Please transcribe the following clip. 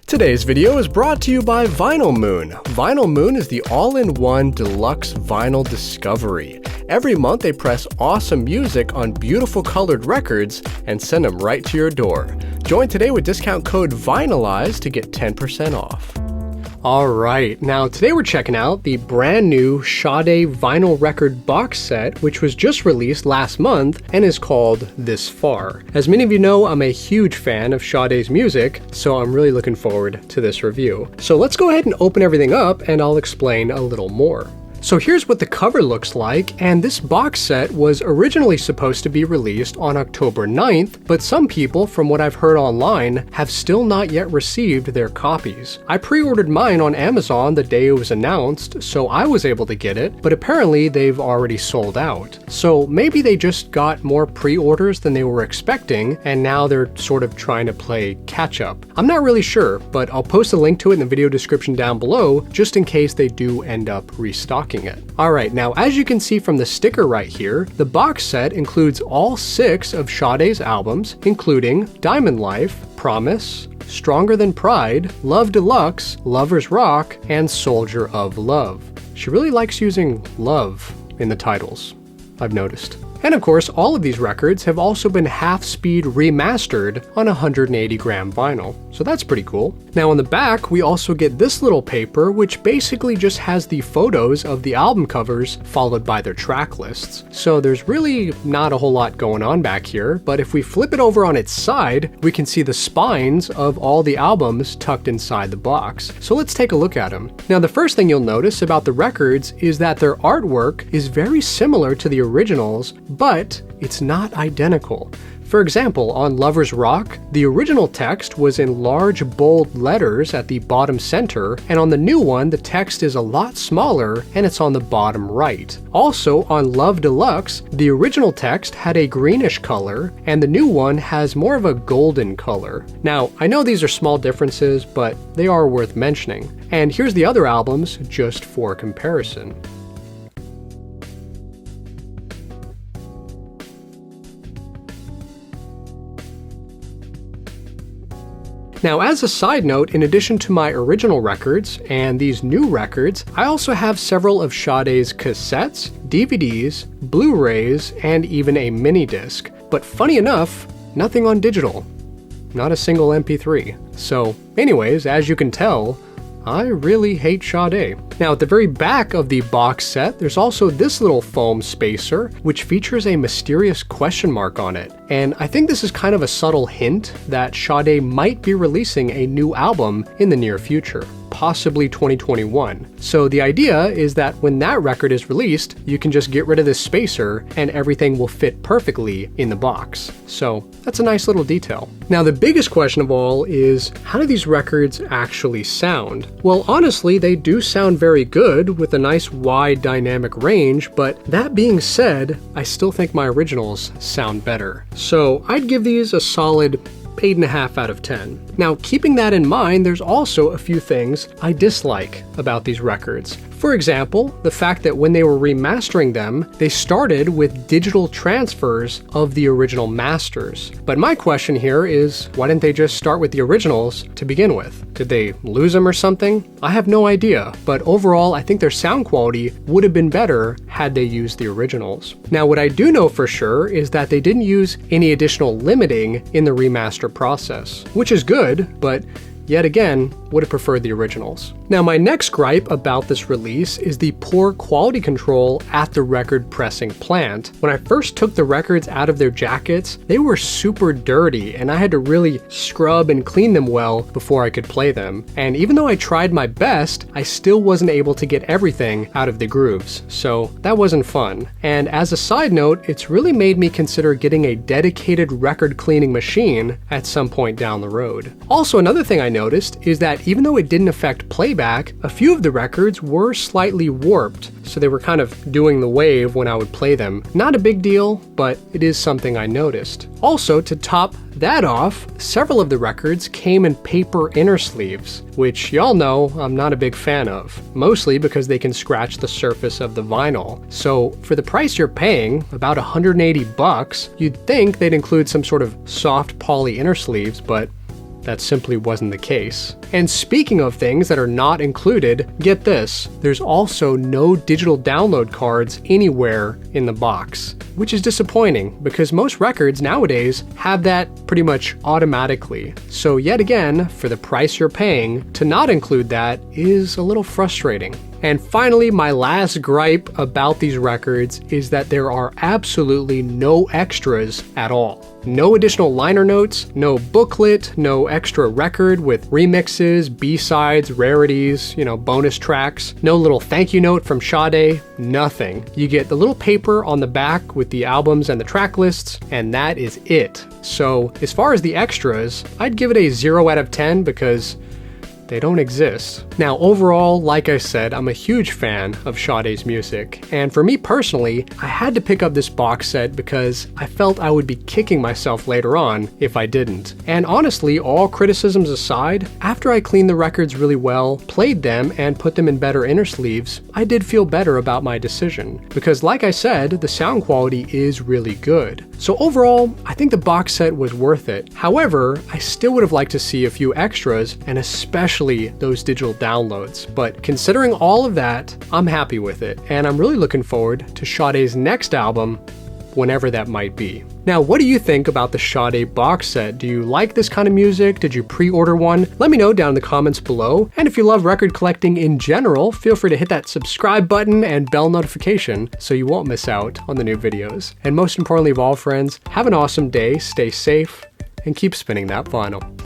Today's video is brought to you by Vinyl Moon. Vinyl Moon is the all-in-one deluxe vinyl discovery. Every month they press awesome music on beautiful colored records and send them right to your door. Join today with discount code Vinyl Eyezz to get 10% off. Alright, now today we're checking out the brand new Sade vinyl record box set, which was just released last month and is called This Far. As many of you know, I'm a huge fan of Sade's music, so I'm really looking forward to this review. So let's go ahead and open everything up and I'll explain a little more. So here's what the cover looks like, and this box set was originally supposed to be released on October 9th, but some people, from what I've heard online, have still not yet received their copies. I pre-ordered mine on Amazon the day it was announced, so I was able to get it, but apparently they've already sold out. So maybe they just got more pre-orders than they were expecting, and now they're sort of trying to play catch-up. I'm not really sure, but I'll post a link to it in the video description down below, just in case they do end up restocking it. Alright, now as you can see from the sticker right here, the box set includes all 6 of Sade's albums, including Diamond Life, Promise, Stronger Than Pride, Love Deluxe, Lovers Rock, and Soldier of Love. She really likes using love in the titles, I've noticed. And of course, all of these records have also been half-speed remastered on 180 gram vinyl, so that's pretty cool. Now on the back, we also get this little paper, which basically just has the photos of the album covers followed by their track lists. So there's really not a whole lot going on back here, but if we flip it over on its side, we can see the spines of all the albums tucked inside the box. So let's take a look at them. Now the first thing you'll notice about the records is that their artwork is very similar to the originals, but it's not identical. For example, on Lovers Rock, the original text was in large bold letters at the bottom center, and on the new one, the text is a lot smaller and it's on the bottom right. Also, on Love Deluxe, the original text had a greenish color, and the new one has more of a golden color. Now, I know these are small differences, but they are worth mentioning. And here's the other albums, just for comparison. Now, as a side note, in addition to my original records and these new records, I also have several of Sade's cassettes, DVDs, Blu-rays, and even a mini disc. But funny enough, nothing on digital. Not a single MP3. So anyways, as you can tell, I really hate Sade. Now at the very back of the box set, there's also this little foam spacer, which features a mysterious question mark on it. And I think this is kind of a subtle hint that Sade might be releasing a new album in the near future, possibly 2021. So the idea is that when that record is released, you can just get rid of this spacer and everything will fit perfectly in the box. So that's a nice little detail. Now the biggest question of all is, how do these records actually sound? Well, honestly, they do sound very good with a nice wide dynamic range, but that being said, I still think my originals sound better. So I'd give these a solid 8.5 out of 10. Now, keeping that in mind, there's also a few things I dislike about these records. For example, the fact that when they were remastering them, they started with digital transfers of the original masters. But my question here is, why didn't they just start with the originals to begin with? Did they lose them or something? I have no idea, but overall, I think their sound quality would have been better had they used the originals. Now, what I do know for sure is that they didn't use any additional limiting in the remaster process, which is good, but yet again, would have preferred the originals. Now, my next gripe about this release is the poor quality control at the record pressing plant. When I first took the records out of their jackets, they were super dirty and I had to really scrub and clean them well before I could play them. And even though I tried my best, I still wasn't able to get everything out of the grooves. So that wasn't fun. And as a side note, it's really made me consider getting a dedicated record cleaning machine at some point down the road. Also, another thing I noticed is that even though it didn't affect playback, a few of the records were slightly warped, so they were kind of doing the wave when I would play them. Not a big deal, but it is something I noticed. Also, to top that off, several of the records came in paper inner sleeves, which y'all know I'm not a big fan of, mostly because they can scratch the surface of the vinyl. So for the price you're paying, about 180 bucks, you'd think they'd include some sort of soft poly inner sleeves, but that simply wasn't the case. And speaking of things that are not included, get this, there's also no digital download cards anywhere in the box, which is disappointing because most records nowadays have that pretty much automatically. So yet again, for the price you're paying, to not include that is a little frustrating. And finally, my last gripe about these records is that there are absolutely no extras at all. No additional liner notes, no booklet, no extra record with remixes, B-sides, rarities, bonus tracks, no little thank you note from Sade, nothing. You get the little paper on the back with the albums and the track lists, and that is it. So as far as the extras, I'd give it a 0 out of 10 because they don't exist. Now overall, like I said, I'm a huge fan of Sade's music, and for me personally, I had to pick up this box set because I felt I would be kicking myself later on if I didn't. And honestly, all criticisms aside, after I cleaned the records really well, played them, and put them in better inner sleeves, I did feel better about my decision. Because like I said, the sound quality is really good. So overall, I think the box set was worth it. However, I still would have liked to see a few extras, and especially those digital downloads. But considering all of that, I'm happy with it, and I'm really looking forward to Sade's next album, whenever that might be. Now, what do you think about the Sade box set? Do you like this kind of music? Did you pre-order one? Let me know down in the comments below. And if you love record collecting in general, feel free to hit that subscribe button and bell notification so you won't miss out on the new videos. And most importantly of all, friends, have an awesome day, stay safe, and keep spinning that vinyl.